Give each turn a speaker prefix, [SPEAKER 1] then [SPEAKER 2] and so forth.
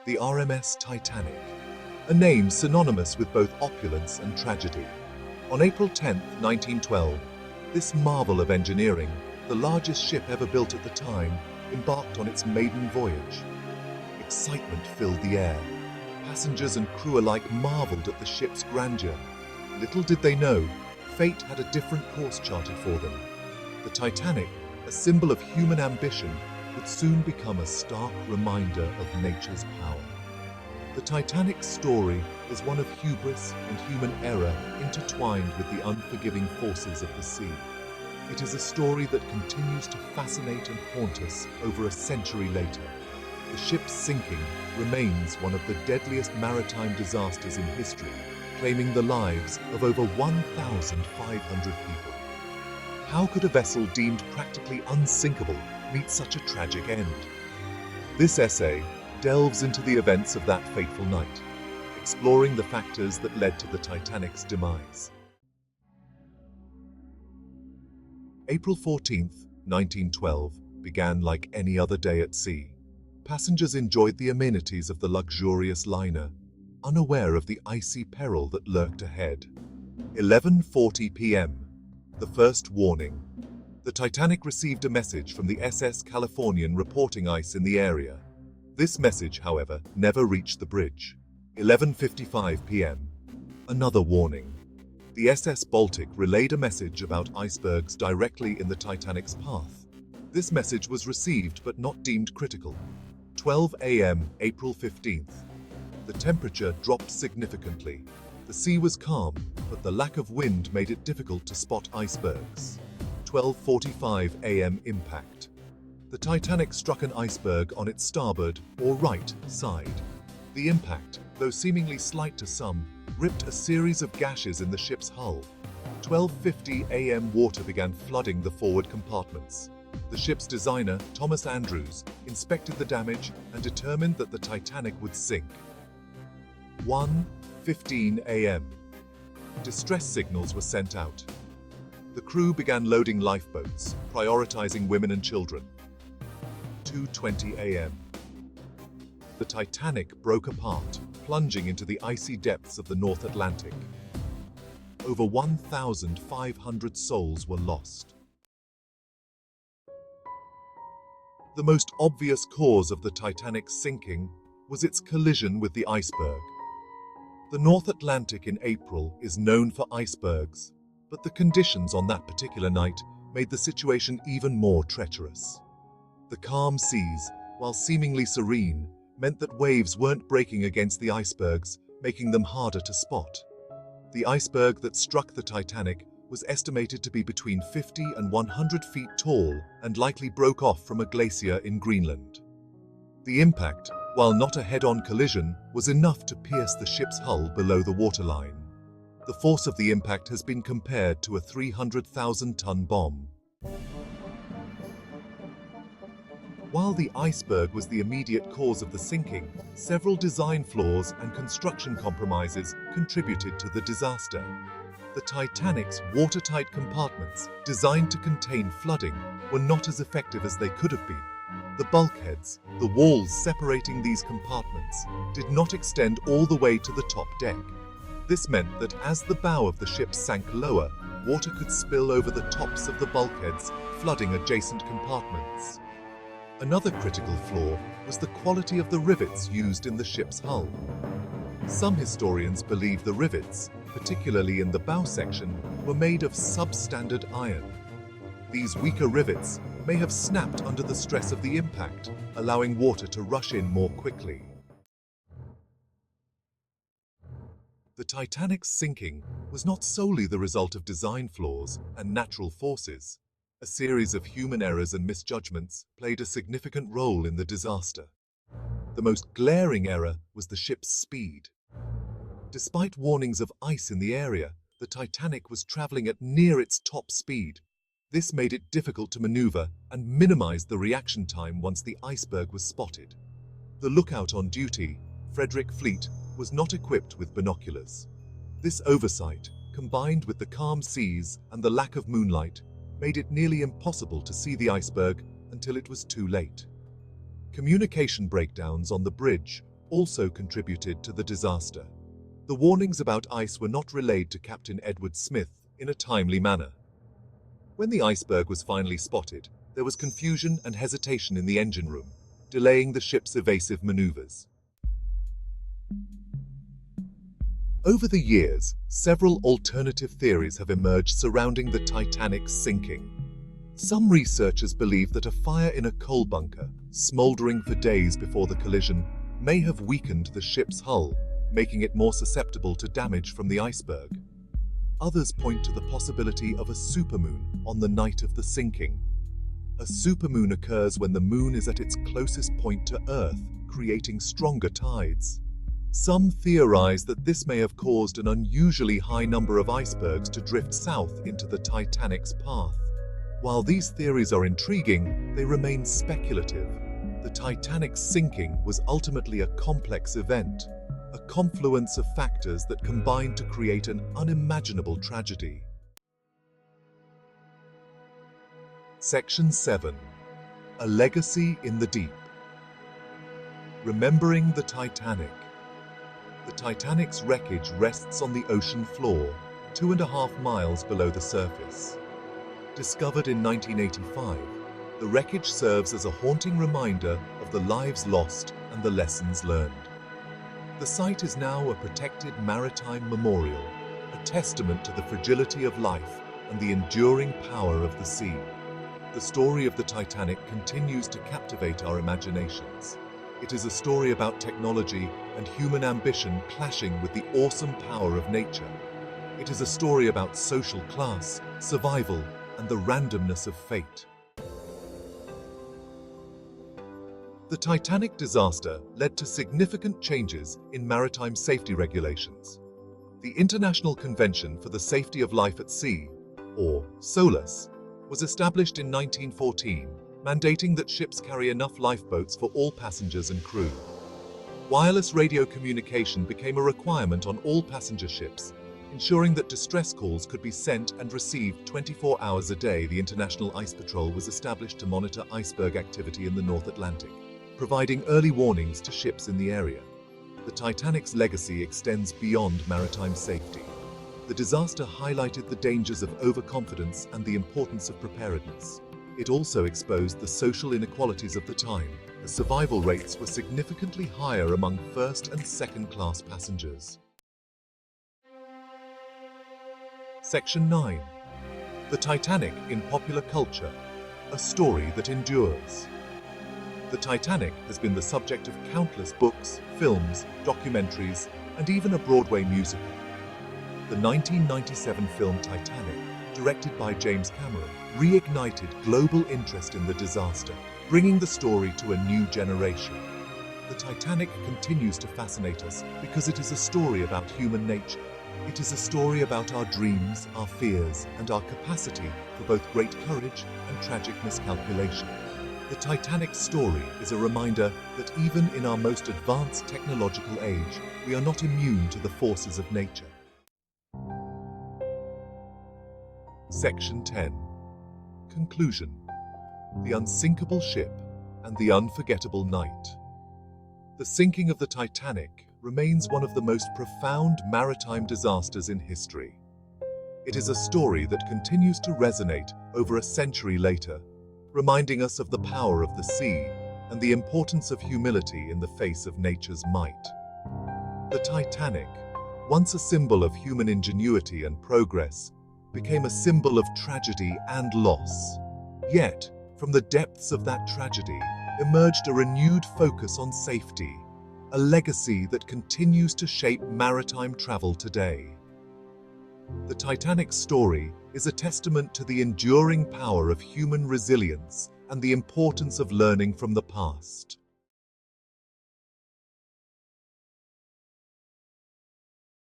[SPEAKER 1] the RMS Titanic, a name synonymous with both opulence and tragedy. On April 10, 1912, this marvel of engineering, the largest ship ever built at the time, embarked on its maiden voyage. Excitement filled the air. Passengers and crew alike marveled at the ship's grandeur. Little did they know, fate had a different course charted for them. The Titanic, a symbol of human ambition, would soon become a stark reminder of nature's power. The Titanic's story is one of hubris and human error intertwined with the unforgiving forces of the sea. It is a story that continues to fascinate and haunt us over a century later. The ship's sinking remains one of the deadliest maritime disasters in history, claiming the lives of over 1,500 people. How could a vessel deemed practically unsinkable meet such a tragic end? This essay delves into the events of that fateful night, exploring the factors that led to the Titanic's demise. April 14, 1912, began like any other day at sea. Passengers enjoyed the amenities of the luxurious liner, unaware of the icy peril that lurked ahead. 11:40 p.m. The first warning. The Titanic received a message from the SS Californian reporting ice in the area. This message, however, never reached the bridge. 11:55 p.m. Another warning. The SS Baltic relayed a message about icebergs directly in the Titanic's path. This message was received but not deemed critical. 12 a.m. April 15th. The temperature dropped significantly. The sea was calm, but the lack of wind made it difficult to spot icebergs. 12:45 a.m. impact. The Titanic struck an iceberg on its starboard or right side. The impact, though seemingly slight to some, ripped a series of gashes in the ship's hull. 12:50 a.m. water began flooding the forward compartments. The ship's designer, Thomas Andrews, inspected the damage and determined that the Titanic would sink. 1:15 a.m. Distress signals were sent out. The crew began loading lifeboats, prioritizing women and children. 2:20 a.m. The Titanic broke apart, plunging into the icy depths of the North Atlantic. Over 1,500 souls were lost. The most obvious cause of the Titanic's sinking was its collision with the iceberg. The North Atlantic in April is known for icebergs, but the conditions on that particular night made the situation even more treacherous. The calm seas, while seemingly serene, meant that waves weren't breaking against the icebergs, making them harder to spot. The iceberg that struck the Titanic was estimated to be between 50 and 100 feet tall and likely broke off from a glacier in Greenland. The impact, while not a head-on collision, was enough to pierce the ship's hull below the waterline. The force of the impact has been compared to a 300,000-ton bomb. While the iceberg was the immediate cause of the sinking, several design flaws and construction compromises contributed to the disaster. The Titanic's watertight compartments, designed to contain flooding, were not as effective as they could have been. The bulkheads, the walls separating these compartments, did not extend all the way to the top deck. This meant that as the bow of the ship sank lower, water could spill over the tops of the bulkheads, flooding adjacent compartments. Another critical flaw was the quality of the rivets used in the ship's hull. Some historians believe the rivets, particularly in the bow section, were made of substandard iron. These weaker rivets may have snapped under the stress of the impact, allowing water to rush in more quickly. The Titanic's sinking was not solely the result of design flaws and natural forces. A series of human errors and misjudgments played a significant role in the disaster. The most glaring error was the ship's speed. Despite warnings of ice in the area, the Titanic was traveling at near its top speed. This made it difficult to maneuver and minimized the reaction time once the iceberg was spotted. The lookout on duty, Frederick Fleet, was not equipped with binoculars. This oversight, combined with the calm seas and the lack of moonlight, made it nearly impossible to see the iceberg until it was too late. Communication breakdowns on the bridge also contributed to the disaster. The warnings about ice were not relayed to Captain Edward Smith in a timely manner. When the iceberg was finally spotted, there was confusion and hesitation in the engine room, delaying the ship's evasive maneuvers. Over the years, several alternative theories have emerged surrounding the Titanic's sinking. Some researchers believe that a fire in a coal bunker, smoldering for days before the collision, may have weakened the ship's hull, making it more susceptible to damage from the iceberg. Others point to the possibility of a supermoon on the night of the sinking. A supermoon occurs when the moon is at its closest point to Earth, creating stronger tides. Some theorize that this may have caused an unusually high number of icebergs to drift south into the Titanic's path. While these theories are intriguing, they remain speculative. The Titanic's sinking was ultimately a complex event, a confluence of factors that combined to create an unimaginable tragedy. Section 7. A Legacy in the Deep. Remembering the Titanic. The Titanic's wreckage rests on the ocean floor, 2.5 miles below the surface. Discovered in 1985, the wreckage serves as a haunting reminder of the lives lost and the lessons learned. The site is now a protected maritime memorial, a testament to the fragility of life and the enduring power of the sea. The story of the Titanic continues to captivate our imaginations. It is a story about technology and human ambition clashing with the awesome power of nature. It is a story about social class, survival, and the randomness of fate. The Titanic disaster led to significant changes in maritime safety regulations. The International Convention for the Safety of Life at Sea, or SOLAS, was established in 1914, mandating that ships carry enough lifeboats for all passengers and crew. Wireless radio communication became a requirement on all passenger ships, ensuring that distress calls could be sent and received 24 hours a day. The International Ice Patrol was established to monitor iceberg activity in the North Atlantic, providing early warnings to ships in the area. The Titanic's legacy extends beyond maritime safety. The disaster highlighted the dangers of overconfidence and the importance of preparedness. It also exposed the social inequalities of the time, as survival rates were significantly higher among first and second-class passengers. Section 9. The Titanic in Popular Culture, a story that endures. The Titanic has been the subject of countless books, films, documentaries, and even a Broadway musical. The 1997 film Titanic, directed by James Cameron, reignited global interest in the disaster, bringing the story to a new generation. The Titanic continues to fascinate us because it is a story about human nature. It is a story about our dreams, our fears, and our capacity for both great courage and tragic miscalculation. The Titanic's story is a reminder that even in our most advanced technological age, we are not immune to the forces of nature. Section 10. Conclusion. The unsinkable ship and the unforgettable night. The sinking of the Titanic remains one of the most profound maritime disasters in history. It is a story that continues to resonate over a century later, reminding us of the power of the sea and the importance of humility in the face of nature's might. The Titanic, once a symbol of human ingenuity and progress, became a symbol of tragedy and loss. Yet, from the depths of that tragedy, emerged a renewed focus on safety, a legacy that continues to shape maritime travel today. The Titanic's story is a testament to the enduring power of human resilience and the importance of learning from the past.